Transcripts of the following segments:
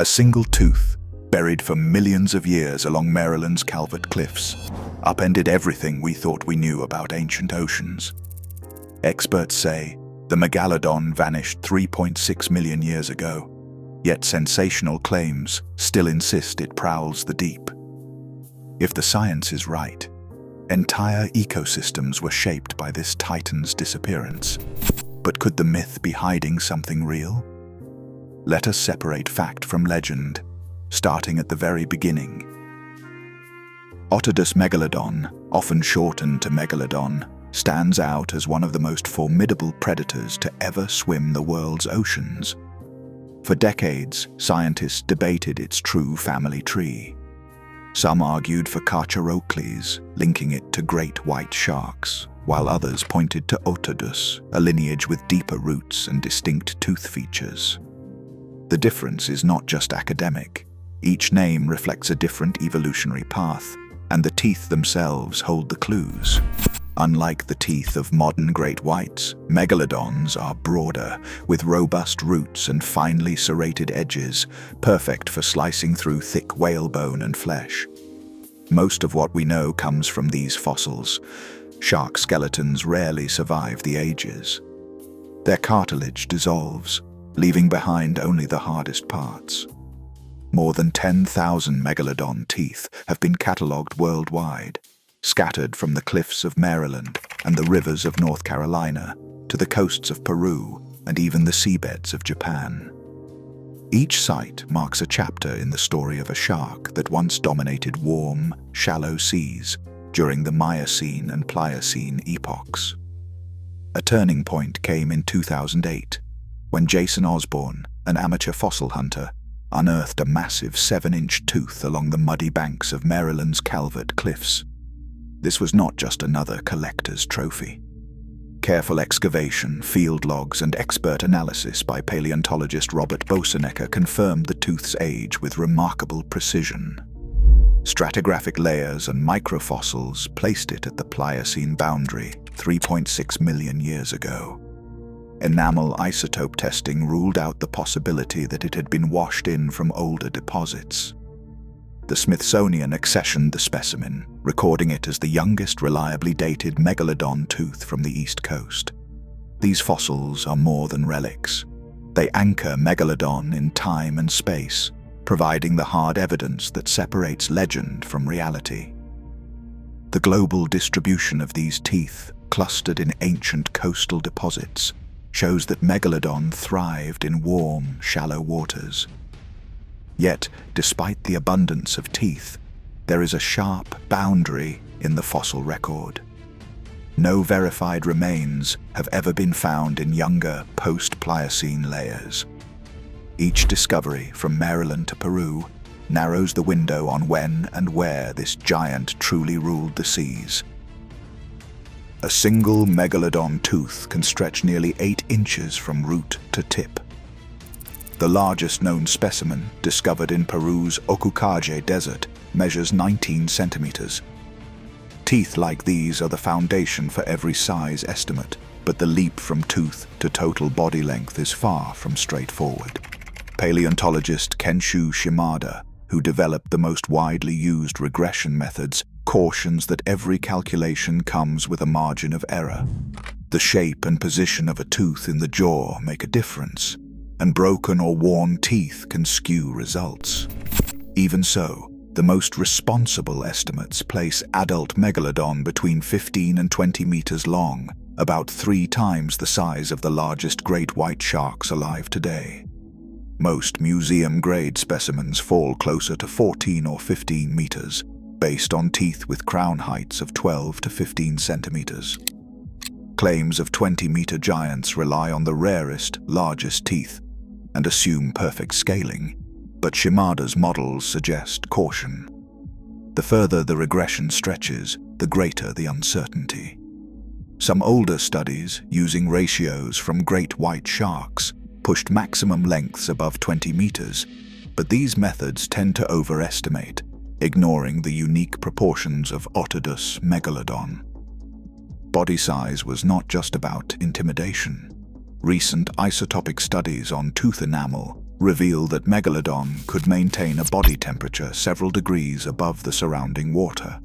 A single tooth, buried for millions of years along Maryland's Calvert Cliffs, upended everything we thought we knew about ancient oceans. Experts say the Megalodon vanished 3.6 million years ago, yet sensational claims still insist it prowls the deep. If the science is right, entire ecosystems were shaped by this titan's disappearance. But could the myth be hiding something real? Let us separate fact from legend, starting at the very beginning. Otodus megalodon, often shortened to Megalodon, stands out as one of the most formidable predators to ever swim the world's oceans. For decades, scientists debated its true family tree. Some argued for Carcharodontes, linking it to great white sharks, while others pointed to Otodus, a lineage with deeper roots and distinct tooth features. The difference is not just academic. Each name reflects a different evolutionary path, and the teeth themselves hold the clues. Unlike the teeth of modern great whites, megalodons are broader, with robust roots and finely serrated edges, perfect for slicing through thick whalebone and flesh. Most of what we know comes from these fossils. Shark skeletons rarely survive the ages. Their cartilage dissolves, leaving behind only the hardest parts. More than 10,000 megalodon teeth have been catalogued worldwide, scattered from the cliffs of Maryland and the rivers of North Carolina to the coasts of Peru and even the seabeds of Japan. Each site marks a chapter in the story of a shark that once dominated warm, shallow seas during the Miocene and Pliocene epochs. A turning point came in 2008, when Jason Osborne, an amateur fossil hunter, unearthed a massive 7-inch tooth along the muddy banks of Maryland's Calvert Cliffs. This was not just another collector's trophy. Careful excavation, field logs, and expert analysis by paleontologist Robert Bosenecker confirmed the tooth's age with remarkable precision. Stratigraphic layers and microfossils placed it at the Pliocene boundary 3.6 million years ago. Enamel isotope testing ruled out the possibility that it had been washed in from older deposits. The Smithsonian accessioned the specimen, recording it as the youngest reliably dated megalodon tooth from the East Coast. These fossils are more than relics. They anchor Megalodon in time and space, providing the hard evidence that separates legend from reality. The global distribution of these teeth, clustered in ancient coastal deposits, shows that Megalodon thrived in warm, shallow waters. Yet, despite the abundance of teeth, there is a sharp boundary in the fossil record. No verified remains have ever been found in younger, post-Pliocene layers. Each discovery, from Maryland to Peru, narrows the window on when and where this giant truly ruled the seas. A single megalodon tooth can stretch nearly 8 inches from root to tip. The largest known specimen, discovered in Peru's Ocukage Desert, measures 19 centimeters. Teeth like these are the foundation for every size estimate, but the leap from tooth to total body length is far from straightforward. Paleontologist Kenshu Shimada, who developed the most widely used regression methods, cautions that every calculation comes with a margin of error. The shape and position of a tooth in the jaw make a difference, and broken or worn teeth can skew results. Even so, the most responsible estimates place adult megalodon between 15 and 20 meters long, about 3 times the size of the largest great white sharks alive today. Most museum-grade specimens fall closer to 14 or 15 meters, based on teeth with crown heights of 12 to 15 centimeters. Claims of 20-meter giants rely on the rarest, largest teeth and assume perfect scaling, but Shimada's models suggest caution. The further the regression stretches, the greater the uncertainty. Some older studies, using ratios from great white sharks, pushed maximum lengths above 20 meters, but these methods tend to overestimate, ignoring the unique proportions of Otodus megalodon. Body size was not just about intimidation. Recent isotopic studies on tooth enamel reveal that Megalodon could maintain a body temperature several degrees above the surrounding water.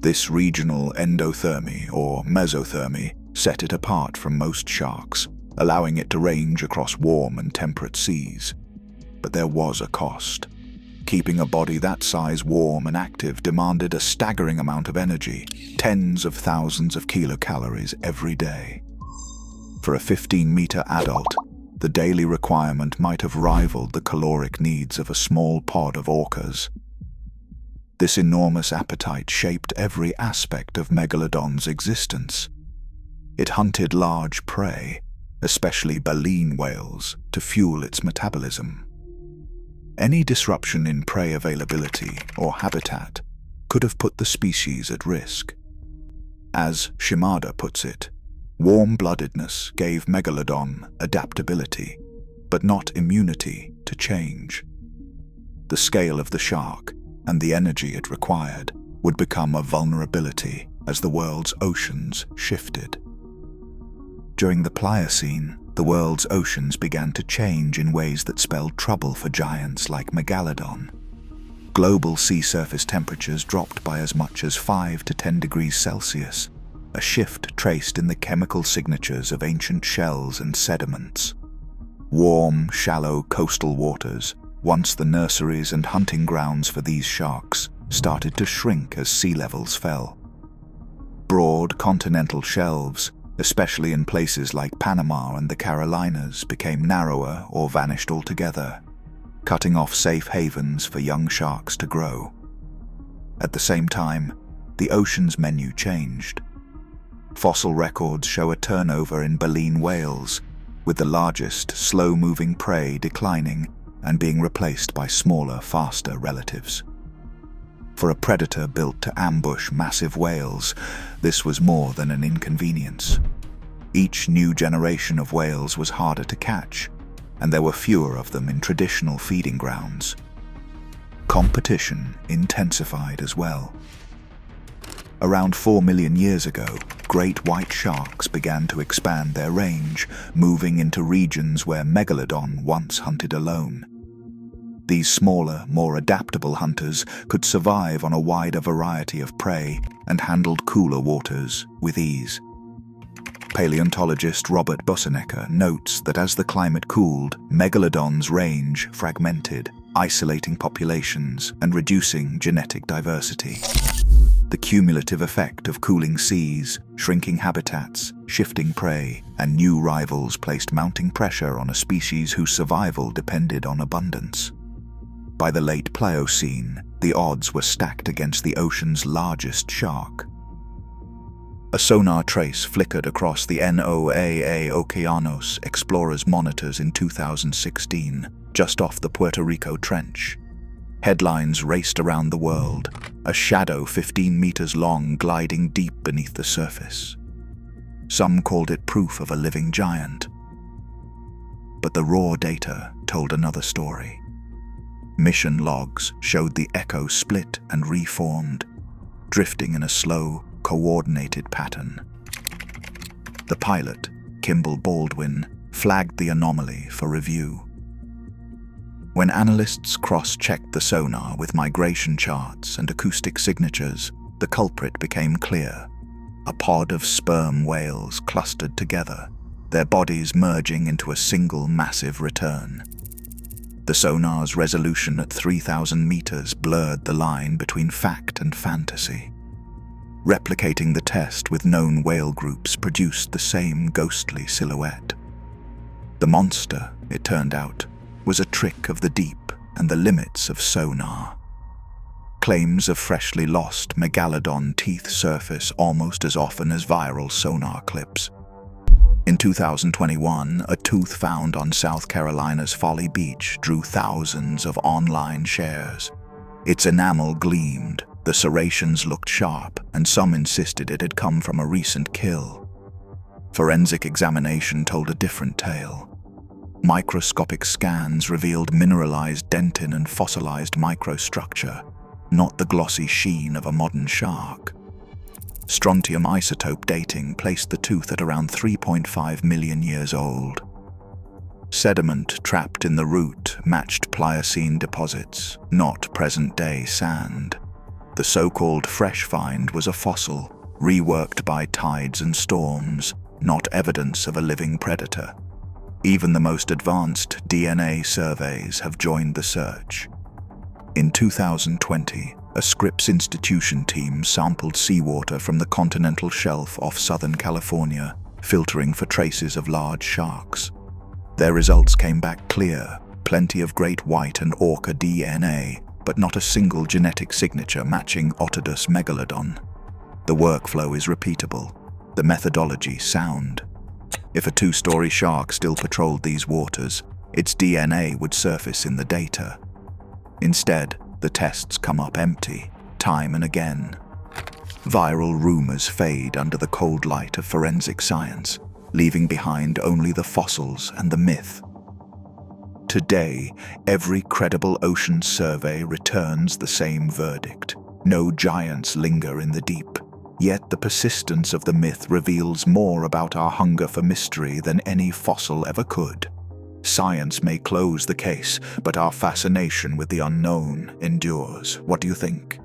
This regional endothermy or mesothermy set it apart from most sharks, allowing it to range across warm and temperate seas. But there was a cost. Keeping a body that size warm and active demanded a staggering amount of energy, tens of thousands of kilocalories every day. For a 15-meter adult, the daily requirement might have rivaled the caloric needs of a small pod of orcas. This enormous appetite shaped every aspect of Megalodon's existence. It hunted large prey, especially baleen whales, to fuel its metabolism. Any disruption in prey availability or habitat could have put the species at risk. As Shimada puts it, warm-bloodedness gave Megalodon adaptability, but not immunity to change. The scale of the shark and the energy it required would become a vulnerability as the world's oceans shifted. During the Pliocene, the world's oceans began to change in ways that spelled trouble for giants like Megalodon. Global sea surface temperatures dropped by as much as 5 to 10 degrees Celsius, a shift traced in the chemical signatures of ancient shells and sediments. Warm, shallow coastal waters, once the nurseries and hunting grounds for these sharks, started to shrink as sea levels fell. Broad continental shelves, especially in places like Panama and the Carolinas, became narrower or vanished altogether, cutting off safe havens for young sharks to grow. At the same time, the ocean's menu changed. Fossil records show a turnover in baleen whales, with the largest, slow-moving prey declining and being replaced by smaller, faster relatives. For a predator built to ambush massive whales, this was more than an inconvenience. Each new generation of whales was harder to catch, and there were fewer of them in traditional feeding grounds. Competition intensified as well. Around 4 million years ago, great white sharks began to expand their range, moving into regions where Megalodon once hunted alone. These smaller, more adaptable hunters could survive on a wider variety of prey and handled cooler waters with ease. Paleontologist Robert Bussenecker notes that as the climate cooled, Megalodon's range fragmented, isolating populations and reducing genetic diversity. The cumulative effect of cooling seas, shrinking habitats, shifting prey, and new rivals placed mounting pressure on a species whose survival depended on abundance. By the late Pliocene, the odds were stacked against the ocean's largest shark. A sonar trace flickered across the NOAA Okeanos Explorers monitors in 2016, just off the Puerto Rico Trench. Headlines raced around the world, a shadow 15 meters long gliding deep beneath the surface. Some called it proof of a living giant. But the raw data told another story. Mission logs showed the echo split and reformed, drifting in a slow, coordinated pattern. The pilot, Kimball Baldwin, flagged the anomaly for review. When analysts cross-checked the sonar with migration charts and acoustic signatures, the culprit became clear. A pod of sperm whales clustered together, their bodies merging into a single massive return. The sonar's resolution at 3,000 meters blurred the line between fact and fantasy. Replicating the test with known whale groups produced the same ghostly silhouette. The monster, it turned out, was a trick of the deep and the limits of sonar. Claims of freshly lost Megalodon teeth surface almost as often as viral sonar clips. In 2021, a tooth found on South Carolina's Folly Beach drew thousands of online shares. Its enamel gleamed, the serrations looked sharp, and some insisted it had come from a recent kill. Forensic examination told a different tale. Microscopic scans revealed mineralized dentin and fossilized microstructure, not the glossy sheen of a modern shark. Strontium isotope dating placed the tooth at around 3.5 million years old. Sediment trapped in the root matched Pliocene deposits, not present-day sand. The so-called fresh find was a fossil, reworked by tides and storms, not evidence of a living predator. Even the most advanced DNA surveys have joined the search. In 2020, a Scripps Institution team sampled seawater from the continental shelf off Southern California, filtering for traces of large sharks. Their results came back clear, plenty of great white and orca DNA, but not a single genetic signature matching Otodus megalodon. The workflow is repeatable, the methodology sound. If a two-story shark still patrolled these waters, its DNA would surface in the data. Instead, the tests come up empty, time and again. Viral rumors fade under the cold light of forensic science, leaving behind only the fossils and the myth. Today, every credible ocean survey returns the same verdict. No giants linger in the deep. Yet the persistence of the myth reveals more about our hunger for mystery than any fossil ever could. Science may close the case, but our fascination with the unknown endures. What do you think?